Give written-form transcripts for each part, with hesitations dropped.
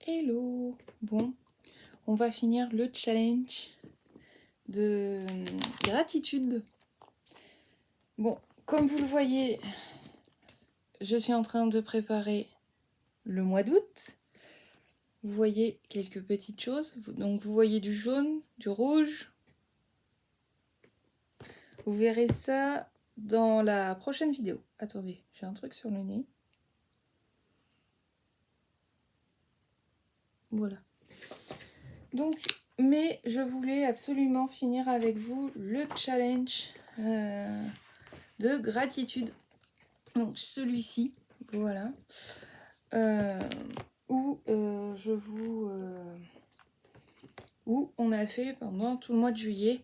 Hello. Bon, on va finir le challenge de gratitude. Bon, comme vous le voyez, je suis en train de préparer le mois d'août. Vous voyez quelques petites choses. Donc vous voyez du jaune, du rouge. Vous verrez ça dans la prochaine vidéo. Attendez, j'ai un truc sur le nez. Voilà. Donc, mais je voulais absolument finir avec vous le challenge de gratitude. Donc celui-ci, voilà, où où on a fait pendant tout le mois de juillet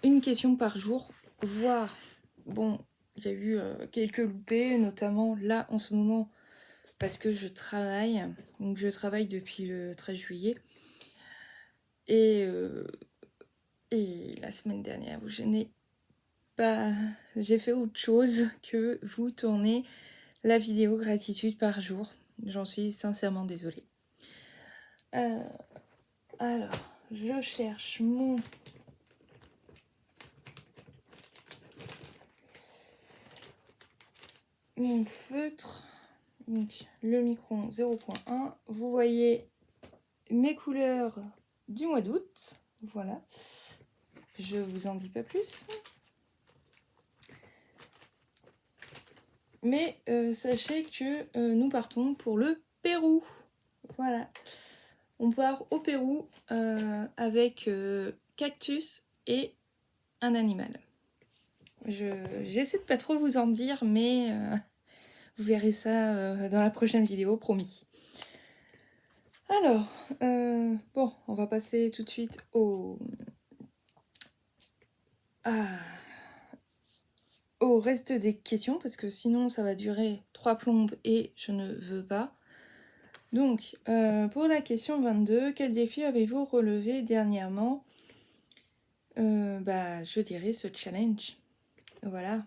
une question par jour, voire, bon, il y a eu quelques loupés, notamment là en ce moment, parce que je travaille, donc je travaille depuis le 13 juillet, et la semaine dernière, où j'ai fait autre chose que vous tourner la vidéo gratitude par jour. J'en suis sincèrement désolée. Alors, je cherche mon feutre. Donc, le micron 0.1. Vous voyez mes couleurs du mois d'août. Voilà. Je vous en dis pas plus. Mais sachez que nous partons pour le Pérou. Voilà. On part au Pérou avec cactus et un animal. J'essaie de pas trop vous en dire, mais vous verrez ça dans la prochaine vidéo, promis. Alors, bon, on va passer tout de suite au reste des questions, parce que sinon ça va durer 3 plombes et je ne veux pas. Donc, pour la question 22, quel défi avez-vous relevé dernièrement? Je dirais ce challenge. Voilà.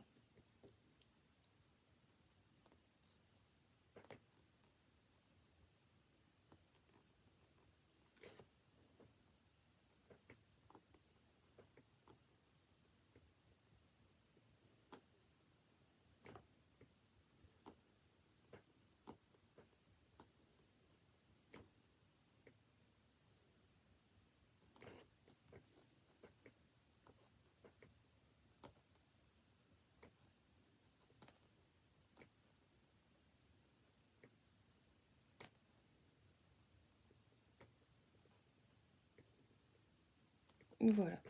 Voilà.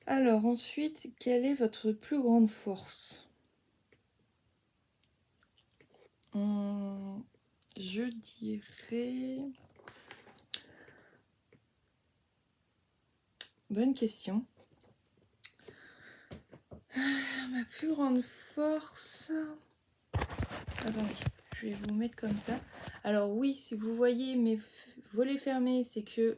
Alors ensuite, quelle est votre plus grande force? Je dirais... Bonne question. Ma plus grande force... Attendez, je vais vous mettre comme ça. Alors oui, si vous voyez mes volets fermés, c'est que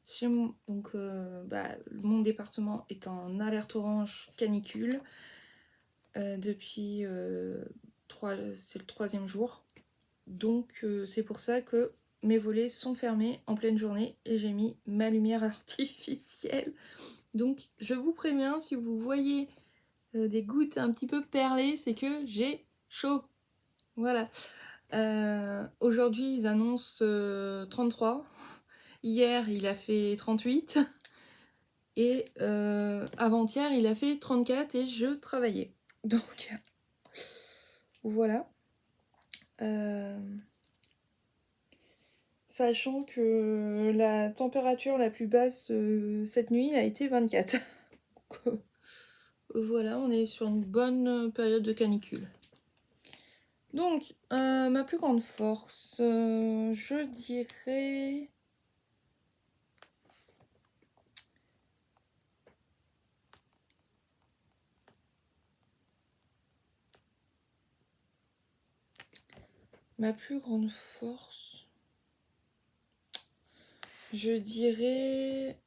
chez moi, donc, mon département est en alerte orange canicule depuis c'est le 3e jour. Donc c'est pour ça que mes volets sont fermés en pleine journée et j'ai mis ma lumière artificielle. Donc je vous préviens, si vous voyez des gouttes un petit peu perlées, c'est que j'ai chaud. Voilà. Aujourd'hui, ils annoncent 33. Hier, il a fait 38. Et avant-hier, il a fait 34 et je travaillais. Donc, voilà. Sachant que la température la plus basse cette nuit a été 24. Donc, voilà, on est sur une bonne période de canicule. Donc, ma plus grande force, je dirais... Ma plus grande force, je dirais,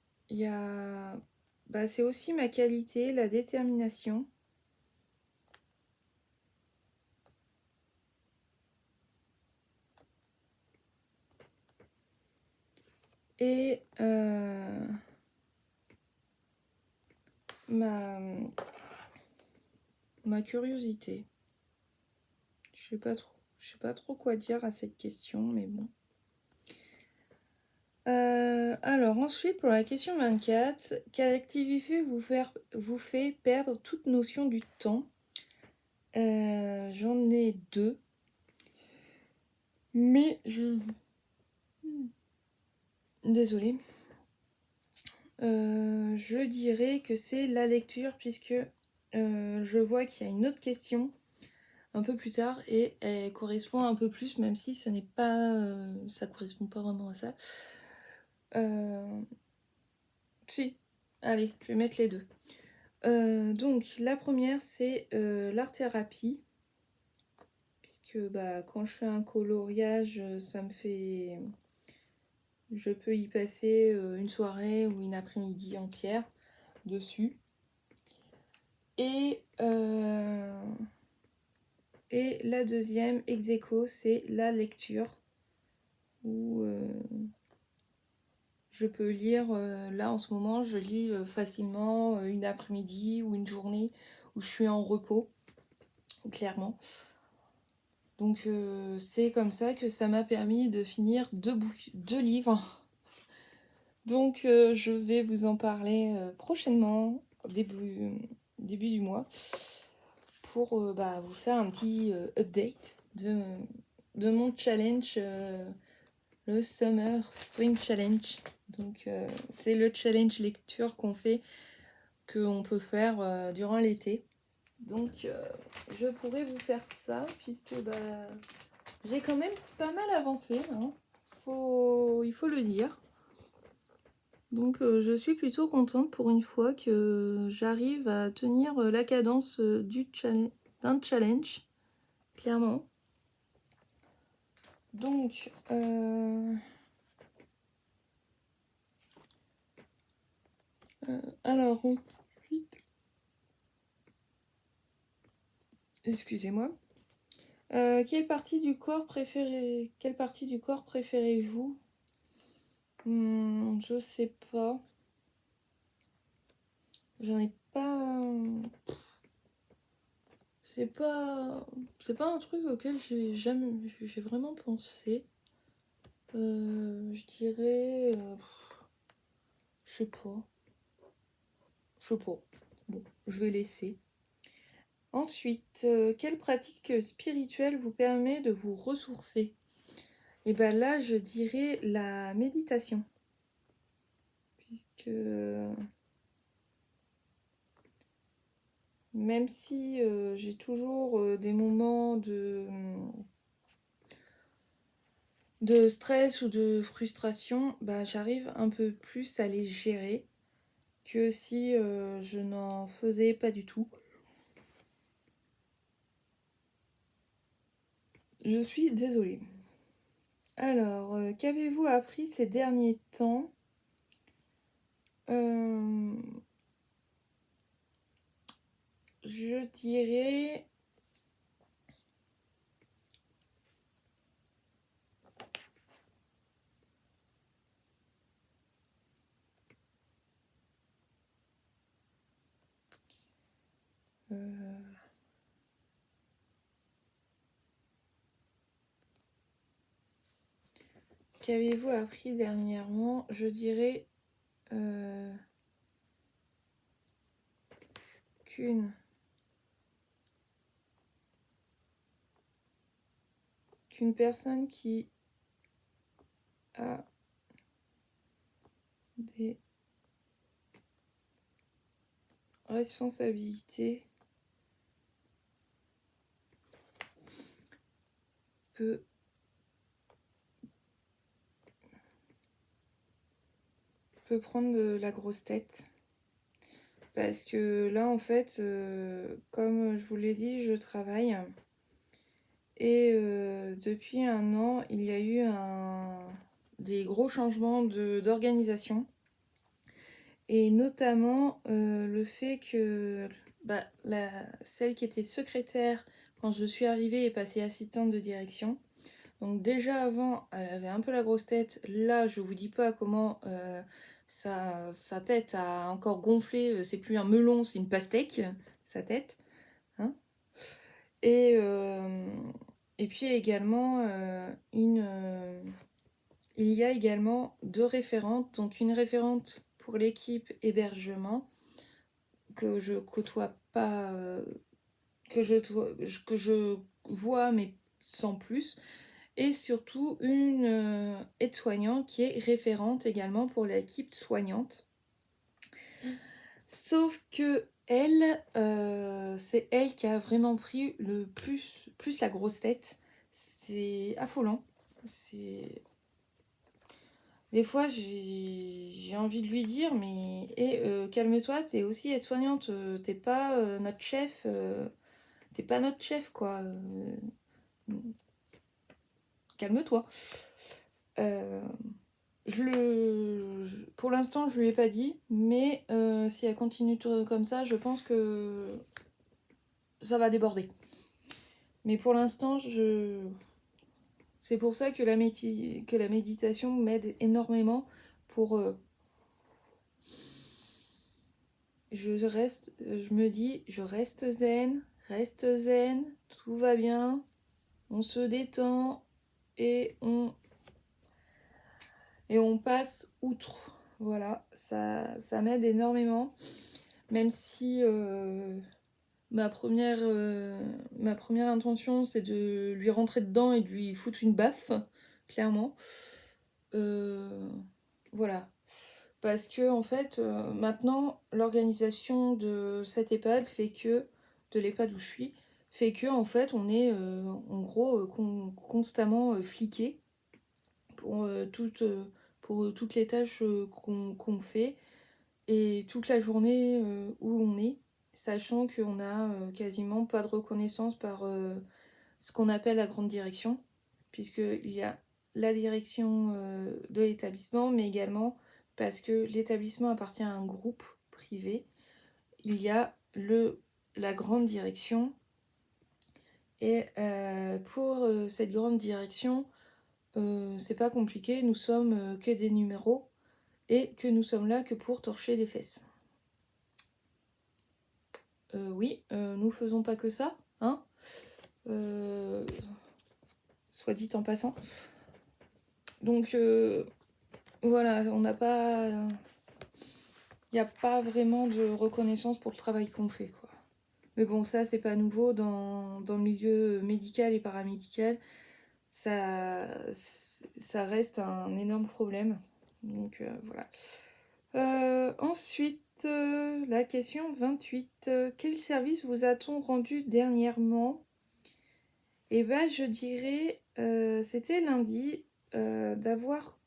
c'est aussi ma qualité, la détermination. et ma curiosité. Je sais pas trop quoi dire à cette question, mais bon. Alors ensuite, pour la question 24, quelle activité vous fait perdre toute notion du temps? J'en ai deux. Mais Désolée. Je dirais que c'est la lecture, puisque je vois qu'il y a une autre question un peu plus tard et elle correspond un peu plus, même si ce n'est pas, ça correspond pas vraiment à ça. Si, allez, je vais mettre les deux. Donc la première c'est l'art-thérapie, puisque bah, quand je fais un coloriage, ça me fait... Je peux y passer une soirée ou une après-midi entière dessus. Et la deuxième, ex aequo, c'est la lecture, où je peux lire, là en ce moment, je lis facilement une après-midi ou une journée où je suis en repos, clairement. Donc c'est comme ça que ça m'a permis de finir deux livres. Donc je vais vous en parler prochainement, début du mois, pour bah, vous faire un petit update de mon challenge, le Summer Spring Challenge. Donc c'est le challenge lecture qu'on peut faire durant l'été. Donc je pourrais vous faire ça, puisque bah, j'ai quand même pas mal avancé, hein. Il faut le dire. Donc je suis plutôt contente pour une fois que j'arrive à tenir la cadence d'un challenge, clairement. Donc alors ensuite, excusez-moi. Quelle partie du corps préférez-vous? Je sais pas. J'en ai pas. C'est pas un truc auquel j'ai vraiment pensé. Je dirais, je sais pas. Bon, je vais laisser. Ensuite, quelle pratique spirituelle vous permet de vous ressourcer? Et ben là, je dirais la méditation. Puisque même si j'ai toujours des moments de stress ou de frustration, bah, j'arrive un peu plus à les gérer que si je n'en faisais pas du tout. Je suis désolée. Alors, qu'avez-vous appris ces derniers temps? Je dirais... Qu'avez-vous appris dernièrement? Je dirais qu'une personne qui a des responsabilités peut prendre de la grosse tête. Parce que là, en fait, comme je vous l'ai dit, je travaille. Et depuis un an, il y a eu des gros changements d'organisation. Et notamment le fait que bah, celle qui était secrétaire quand je suis arrivée est passée assistante de direction. Donc déjà avant, elle avait un peu la grosse tête. Là, je vous dis pas comment sa tête a encore gonflé. C'est plus un melon, c'est une pastèque, sa tête. Hein. Et, euh, et puis également, il y a également 2 référentes. Donc une référente pour l'équipe hébergement que je côtoie pas, que je vois mais sans plus. Et surtout une aide-soignante qui est référente également pour l'équipe soignante. Sauf que elle, c'est elle qui a vraiment pris le plus la grosse tête. C'est affolant. C'est... Des fois, j'ai envie de lui dire, mais calme-toi, t'es aussi aide-soignante, t'es pas notre chef, t'es pas notre chef, quoi. Calme-toi. Euh, pour l'instant, je lui ai pas dit, mais si elle continue comme ça, je pense que ça va déborder. Mais pour l'instant, c'est pour ça que que la méditation m'aide énormément pour... je me dis, je reste zen, tout va bien, on se détend et on passe outre. Voilà, ça m'aide énormément. Même si ma première intention, c'est de lui rentrer dedans et de lui foutre une baffe, clairement. Voilà. Parce que, en fait, maintenant, l'organisation de cette EHPAD fait que, de l'EHPAD où je suis, fait que, en fait, on est, en gros, constamment fliqué pour, pour toutes les tâches qu'on fait et toute la journée où on est, sachant qu'on a quasiment pas de reconnaissance par ce qu'on appelle la grande direction, puisqu'il y a la direction de l'établissement, mais également parce que l'établissement appartient à un groupe privé, il y a la grande direction. Et pour cette grande direction, c'est pas compliqué, nous sommes que des numéros et que nous sommes là que pour torcher des fesses. Oui, nous faisons pas que ça, hein. Soit dit en passant. Donc voilà, on n'a pas... Il n'y a pas vraiment de reconnaissance pour le travail qu'on fait, quoi. Mais bon, ça, c'est pas nouveau dans le milieu médical et paramédical. Ça reste un énorme problème. Donc voilà. Ensuite, la question 28. Quel service vous a-t-on rendu dernièrement? Eh ben, je dirais, c'était lundi, d'avoir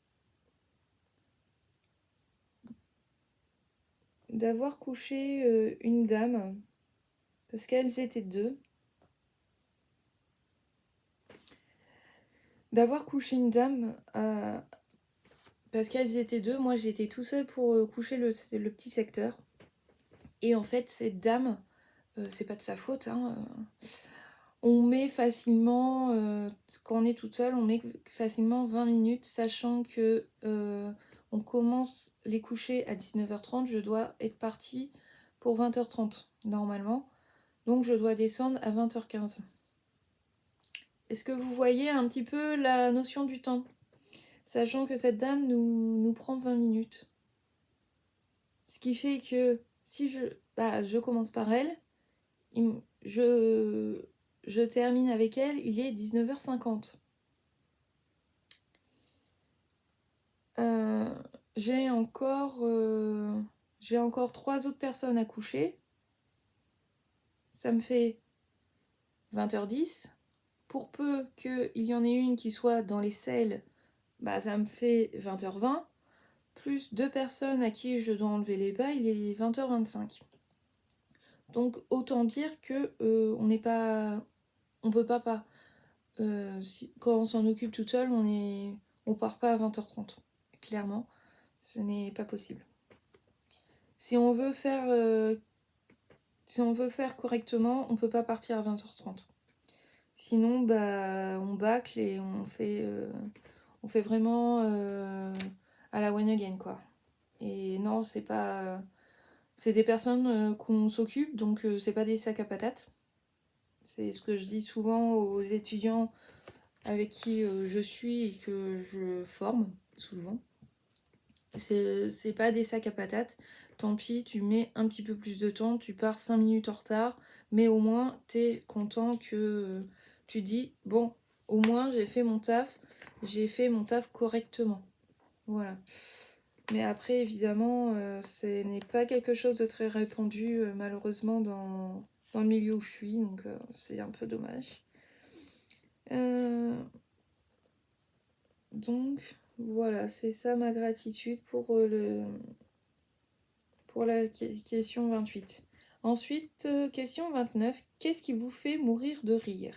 couché une dame, parce qu'elles étaient 2. D'avoir couché une dame, parce qu'elles étaient 2, moi j'étais tout seul pour coucher le petit secteur. Et en fait, cette dame, c'est pas de sa faute, hein, on met facilement, quand on est toute seule, on met facilement 20 minutes, sachant que on commence les couchers à 19h30, je dois être partie pour 20h30 normalement, donc je dois descendre à 20h15. Est-ce que vous voyez un petit peu la notion du temps? Sachant que cette dame nous prend 20 minutes. Ce qui fait que si je commence par elle, je termine avec elle, il est 19h50. J'ai encore 3 autres personnes à coucher. Ça me fait 20h10. Pour peu qu'il y en ait une qui soit dans les selles, bah ça me fait 20h20. Plus 2 personnes à qui je dois enlever les bas, il est 20h25. Donc autant dire que on peut pas. Quand on s'en occupe toute seule, on part pas à 20h30. Clairement, ce n'est pas possible. Si on veut faire correctement, on peut pas partir à 20h30. Sinon, bah, on bâcle et on fait vraiment à la one again, quoi. Et non, c'est pas... C'est des personnes qu'on s'occupe, donc c'est pas des sacs à patates. C'est ce que je dis souvent aux étudiants avec qui je suis et que je forme, souvent. C'est pas des sacs à patates. Tant pis, tu mets un petit peu plus de temps, tu pars 5 minutes en retard, mais au moins t'es content que tu dis, bon, au moins j'ai fait mon taf correctement. Voilà. Mais après, évidemment, ce n'est pas quelque chose de très répandu, malheureusement, dans le milieu où je suis, donc c'est un peu dommage. Donc, voilà, c'est ça ma gratitude pour la question 28. Ensuite, question 29. Qu'est-ce qui vous fait mourir de rire?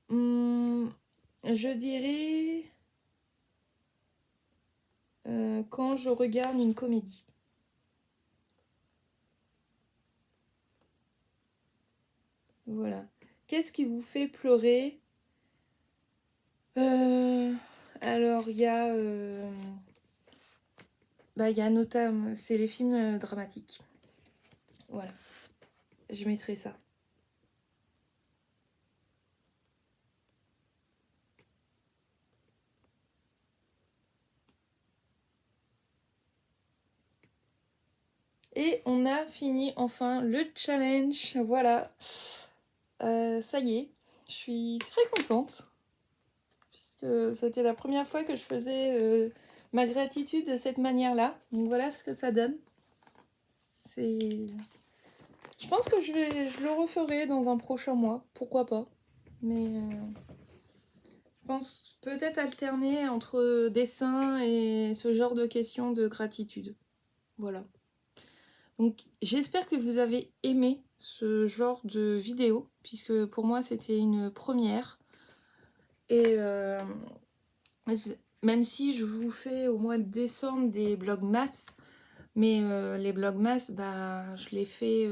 Je dirais quand je regarde une comédie. Voilà. Qu'est-ce qui vous fait pleurer? Alors, il y a notamment... C'est les films dramatiques. Voilà. Je mettrai ça. Et on a fini enfin le challenge. Voilà. Ça y est. Je suis très contente. Puisque c'était la première fois que je faisais ma gratitude de cette manière-là. Donc voilà ce que ça donne. C'est... Je pense que je le referai dans un prochain mois. Pourquoi pas. Mais je pense peut-être alterner entre dessin et ce genre de questions de gratitude. Voilà. Donc j'espère que vous avez aimé ce genre de vidéo, puisque pour moi c'était une première. Et même si je vous fais au mois de décembre des vlogmas, mais les vlogmas, bah, je les fais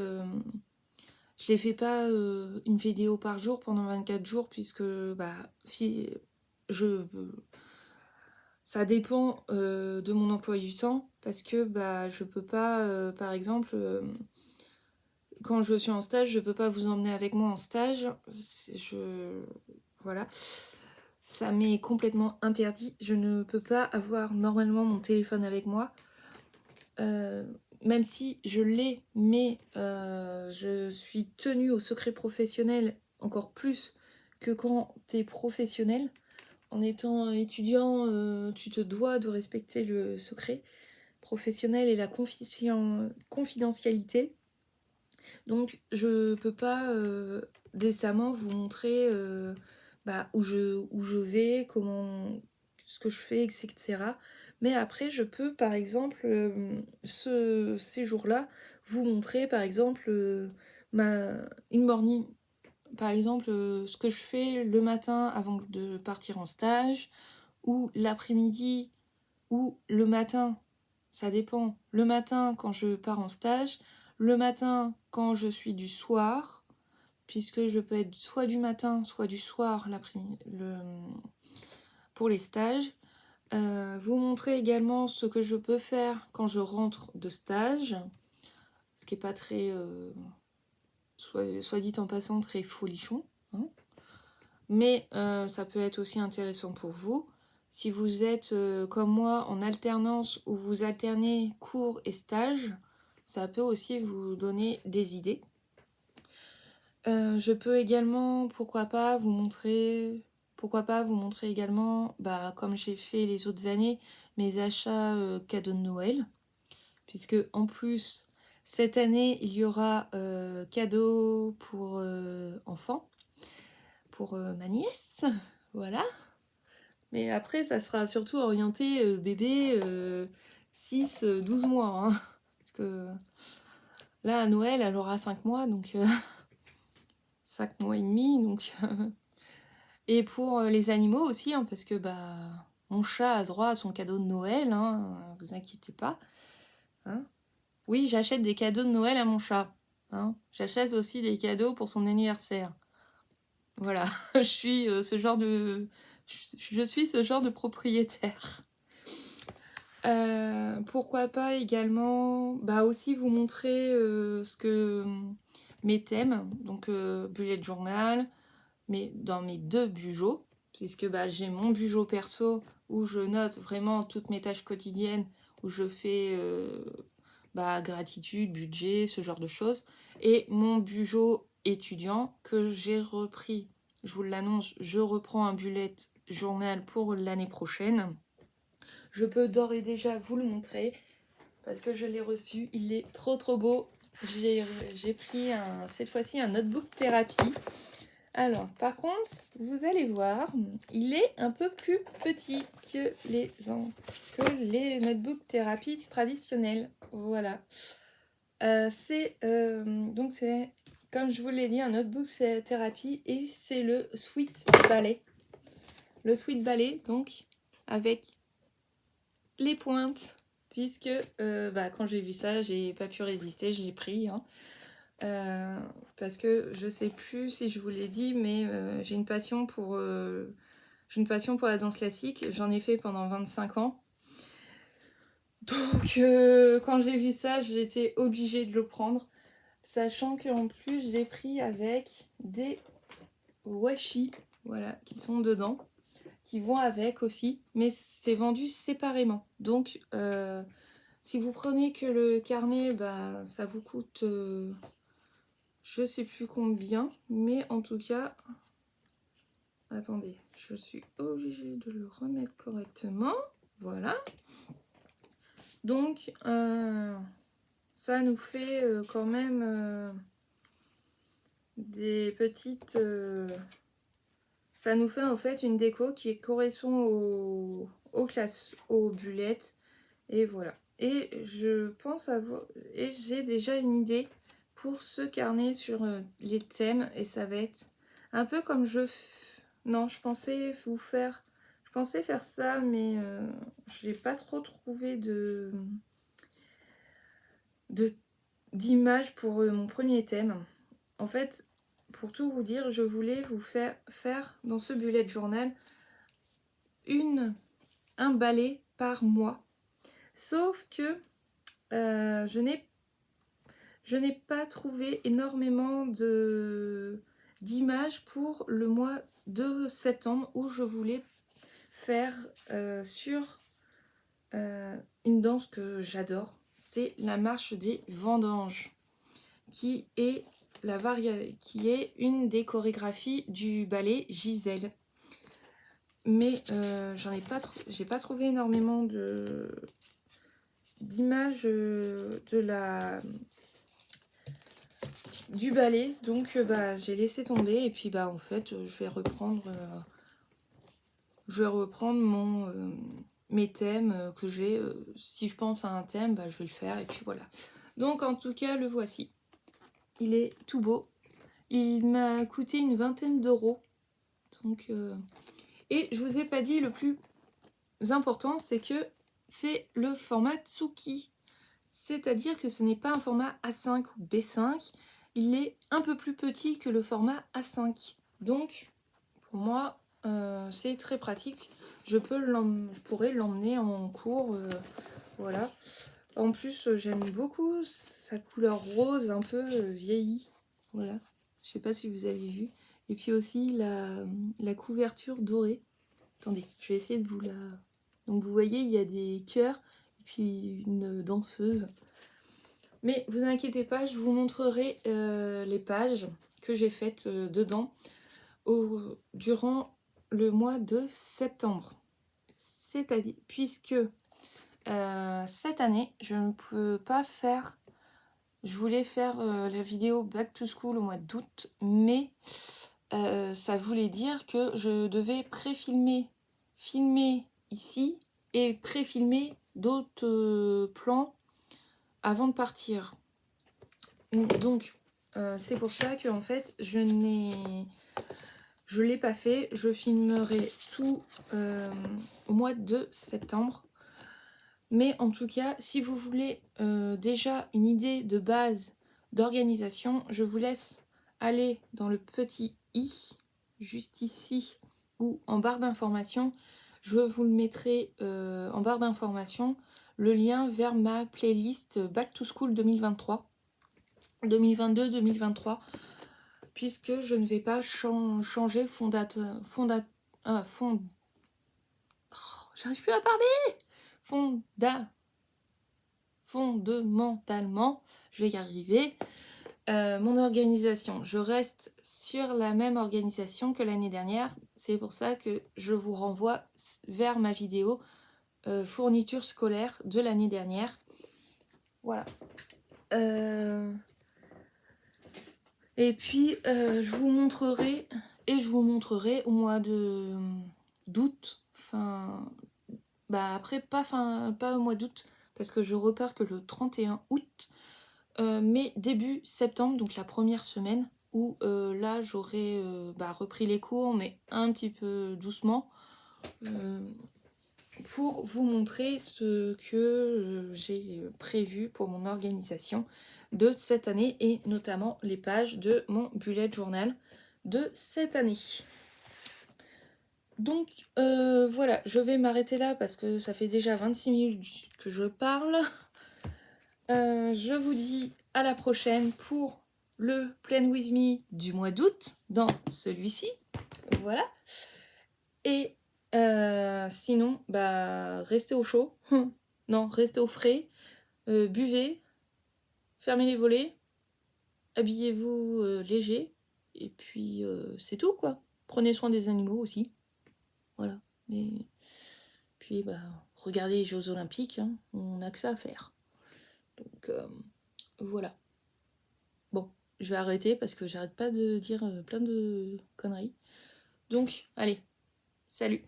pas une vidéo par jour pendant 24 jours, puisque bah, je, ça dépend de mon emploi du temps, parce que bah, je peux pas, par exemple, quand je suis en stage, je peux pas vous emmener avec moi en stage. Voilà. Ça m'est complètement interdit. Je ne peux pas avoir normalement mon téléphone avec moi. Même si je l'ai, mais je suis tenue au secret professionnel encore plus que quand t'es professionnel. En étant étudiant, tu te dois de respecter le secret professionnel et la confidentialité. Donc je peux pas décemment vous montrer où je vais, ce que je fais, etc. Mais après, je peux, par exemple, ces jours-là, vous montrer, par exemple, une morning, par exemple, ce que je fais le matin avant de partir en stage, ou l'après-midi, ou le matin, ça dépend. Le matin, quand je pars en stage, le matin, quand je suis du soir, puisque je peux être soit du matin, soit du soir pour les stages. Vous montrer également ce que je peux faire quand je rentre de stage, ce qui n'est pas très, soit dit en passant, très folichon, hein. Mais ça peut être aussi intéressant pour vous. Si vous êtes comme moi en alternance ou vous alternez cours et stage, ça peut aussi vous donner des idées. Je peux également, pourquoi pas vous montrer également, comme j'ai fait les autres années, mes achats cadeaux de Noël. Puisque en plus, cette année, il y aura cadeaux pour enfants, pour ma nièce, voilà. Mais après, ça sera surtout orienté bébé 6-12 mois. Hein. Parce que là, à Noël, elle aura 5 mois, donc 5 mois et demi. Donc, et pour les animaux aussi, hein, parce que mon chat a droit à son cadeau de Noël, hein, vous inquiétez pas. Hein. Oui, j'achète des cadeaux de Noël à mon chat. Hein. J'achète aussi des cadeaux pour son anniversaire. Voilà, je suis ce genre de... Je suis ce genre de propriétaire. Pourquoi pas également bah aussi vous montrer ce que mes thèmes, donc bullet journal, mais dans mes 2 bujots, puisque bah, j'ai mon bugeot perso où je note vraiment toutes mes tâches quotidiennes, où je fais bah, gratitude, budget, ce genre de choses, et mon bugeot étudiant que j'ai repris. Je vous l'annonce, je reprends un bullet journal pour l'année prochaine. Je peux d'ores et déjà vous le montrer parce que je l'ai reçu. Il est trop trop beau. J'ai pris cette fois-ci un notebook thérapie. Alors, par contre, vous allez voir, il est un peu plus petit que les notebooks thérapie traditionnels. Voilà. Donc c'est, comme je vous l'ai dit, un notebook thérapie et c'est le Sweet Ballet. Le Sweet Ballet, donc, avec les pointes, puisque bah, quand j'ai vu ça, j'ai pas pu résister, je l'ai pris. Hein. Parce que je sais plus si je vous l'ai dit, mais j'ai une passion pour la danse classique. J'en ai fait pendant 25 ans. Donc quand j'ai vu ça, j'étais obligée de le prendre. Sachant qu'en plus, j'ai pris avec des washi, voilà, qui sont dedans, qui vont avec aussi, mais c'est vendu séparément. Donc si vous prenez que le carnet, bah, ça vous coûte... je sais plus combien, mais en tout cas... Attendez, je suis obligée de le remettre correctement. Voilà. Donc, ça nous fait quand même des petites... ça nous fait en fait une déco qui correspond aux bulettes. Et voilà. Et je pense avoir... Et j'ai déjà une idée pour ce carnet sur les thèmes. Et ça va être un peu comme non, je pensais faire ça, mais je n'ai pas trop trouvé d'image pour mon premier thème. En fait, pour tout vous dire, je voulais vous faire dans ce bullet journal un ballet par mois. Sauf que je n'ai pas trouvé énormément d'images pour le mois de septembre où je voulais faire sur une danse que j'adore. C'est la marche des vendanges, qui est une des chorégraphies du ballet Giselle. Mais j'ai pas trouvé énormément d'images du ballet, donc bah, j'ai laissé tomber et puis bah en fait je vais reprendre mes thèmes que j'ai. Si je pense à un thème, bah, je vais le faire et puis voilà. Donc en tout cas le voici. Il est tout beau. Il m'a coûté une 20aine d'euros. Donc et je vous ai pas dit le plus important, c'est que c'est le format Tsuki. C'est-à-dire que ce n'est pas un format A5 ou B5, il est un peu plus petit que le format A5. Donc, pour moi, c'est très pratique. Je pourrais l'emmener en cours, voilà. En plus, j'aime beaucoup sa couleur rose, un peu vieillie. Voilà, je sais pas si vous avez vu. Et puis aussi la couverture dorée. Attendez, je vais essayer de vous la... Donc vous voyez, il y a des cœurs et puis une danseuse. Mais vous inquiétez pas, je vous montrerai les pages que j'ai faites dedans durant le mois de septembre. C'est-à-dire, puisque cette année, je ne peux pas faire... Je voulais faire la vidéo Back to School au mois d'août, mais ça voulait dire que je devais filmer ici et pré-filmer d'autres plans avant de partir. Donc, c'est pour ça que en fait, je l'ai pas fait. Je filmerai tout au mois de septembre. Mais en tout cas, si vous voulez déjà une idée de base d'organisation, je vous laisse aller dans le petit i juste ici ou en barre d'informations, je vous le mettrai en barre d'informations, le lien vers ma playlist Back to School 2023, 2022-2023, puisque je ne vais pas changer j'arrive plus à parler fondamentalement, je vais y arriver. Mon organisation, je reste sur la même organisation que l'année dernière, c'est pour ça que je vous renvoie vers ma vidéo fourniture scolaire de l'année dernière. Voilà. Et puis je vous montrerai au mois d'août, après pas au mois d'août parce que je repars que le 31 août, mais début septembre, donc la première semaine où là j'aurai repris les cours mais un petit peu doucement pour vous montrer ce que j'ai prévu pour mon organisation de cette année et notamment les pages de mon bullet journal de cette année. Donc voilà, je vais m'arrêter là parce que ça fait déjà 26 minutes que je parle. Je vous dis à la prochaine pour le Plan With Me du mois d'août dans celui-ci. Voilà. Et sinon, restez au chaud. Non, restez au frais. Buvez. Fermez les volets. Habillez-vous léger. Et puis, c'est tout, quoi. Prenez soin des animaux aussi. Voilà. Mais puis, regardez les Jeux Olympiques. Hein. On n'a que ça à faire. Donc, voilà. Bon, je vais arrêter parce que j'arrête pas de dire plein de conneries. Donc, allez. Salut.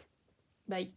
Bye.